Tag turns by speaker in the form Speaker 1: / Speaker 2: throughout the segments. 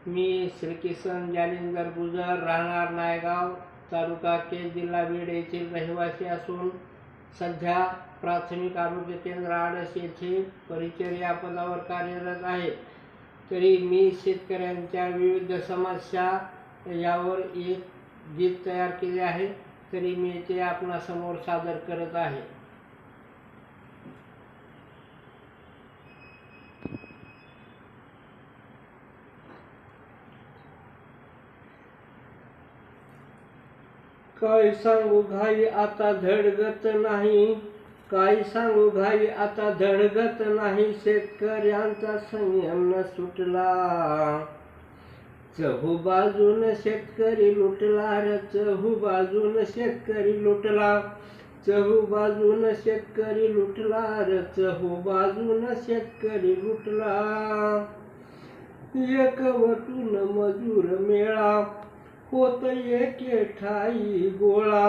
Speaker 1: मी श्रीकिसन जालिंदर गुजर, राहणार नायगाव, तालुका केज, जिल्हा बीड येथील रहिवासी असून सध्या प्राथमिक आरोग्य केंद्र आडस येथे परिचर्या पदावर कार्यरत आहे. तरी मी शेतकऱ्यांच्या विविध समस्या यावर एक गीत तयार केले आहे, तरी मी ते आपणासमोर सादर करत आहे. काय सांगू घाई आता धडगत नाही, काय सांगू घाई आता धडगत नाही, शेतकऱ्यांचा संयम न सुटला. चहू बाजून शेतकरी लुटला रे, चहू बाजून शेतकरी लुटला, चहू बाजून शेतकरी लुटला रे, चहू बाजून शेतकरी लुटला. एकवटून मजूर मेळा, होत एके ठाई गोळा,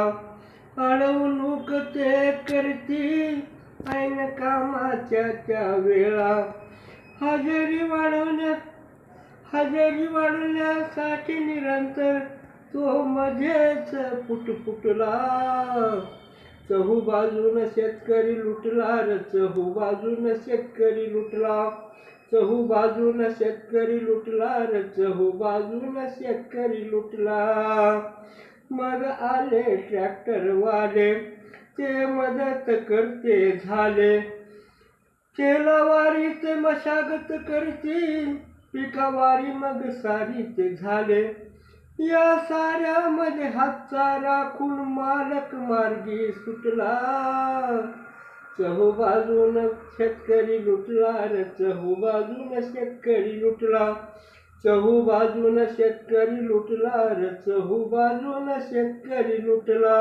Speaker 1: अडवणूक ते करती ऐन कामाच्या त्या वेळा. हजेरी वाढवण्यासाठी निरंतर तो मध्येच फुटफुटला. चहू बाजून शेतकरी लुटला रे, चहू बाजून शेतकरी लुटला, चहू बाजून शेतकरी लुटला रे, चहू बाजून शेतकरी लुटला. मग आले ट्रॅक्टरवाले, ते मदत करते झाले, तेलावारीत मशागत करतील, पिकावारी मग सारीत झाले. या साऱ्यामध्ये हातचा राखून मालक मार्गी सुटला. चहू बाजून शेतकरी लुटला रे, चहू बाजून शेतकरी लुटला, चहू बाजून शेतकरी लुटला रे, चहू बाजून शेतकरी लुटला.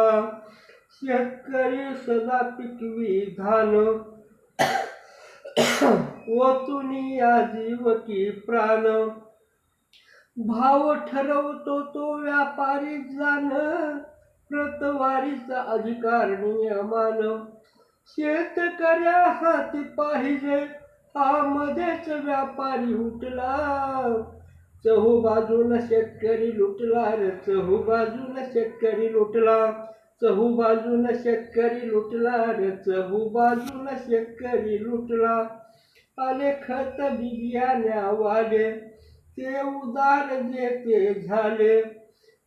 Speaker 1: शेतकरी सदा पिकवी धान, ओतून या जीवकी प्राण, भाव ठरवतो तो व्यापारी जाण, प्रतवारीचा अधिकार नियमान. शेतकऱ्या हाती पाहिजे हा मध्येच व्यापारी उठला. चहू बाजून शेतकरी लुटला रे, चहू बाजून शेतकरी लुटला, चहू बाजून शेतकरी लुटला रे, चहू बाजून शेतकरी लुटला. आले खत बियाण्यावाले, ते उधार देते झाले,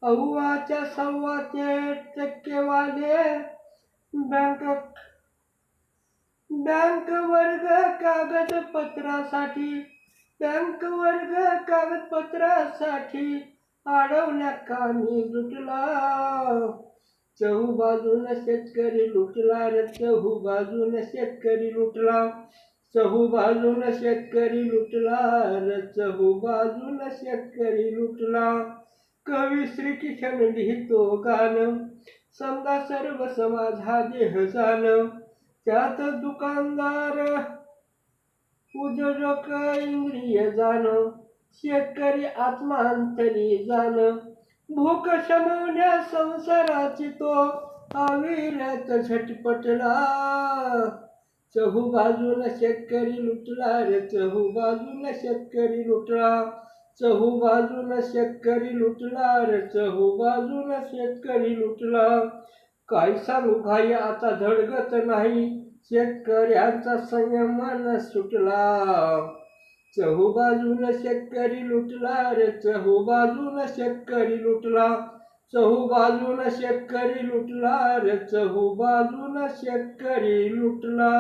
Speaker 1: अव्वाच्या सव्वाचे टक्केवाले. बँक वर्ग कागदपत्रासाठी, बँक वर्ग कागदपत्रासाठी अडवण्या कामी जुटला. चहू बाजून शेतकरी लुटला रे, चहू बाजून शेतकरी लुटला, चहू बाजून शेतकरी लुटला रे, चहू बाजून शेतकरी लुटला. कवी श्रीकिसन लिहितो गाणं, समजा सर्व समाज हा देह जाण, त्यात दुकानदार उद्योजक इंद्रिय जाण, शेतकरी आत्मांतरी जाण. भूक शमवण्या संसाराची तो अविरत झटपटला. चहू बाजून शेतकरी लुटला रे, चहू बाजून शेतकरी लुटला, चहू बाजून शेतकरी लुटला रे, चहू बाजून शेतकरी लुटला. काय सांगू घाई आता धडगत नाही, शेतकऱ्यांचा संयम न सुटला. चहू बाजून शेतकरी लुटला रे, चहू बाजून शेतकरी लुटला, चहू बाजून शेतकरी लुटला रे, चहू बाजून शेतकरी लुटला.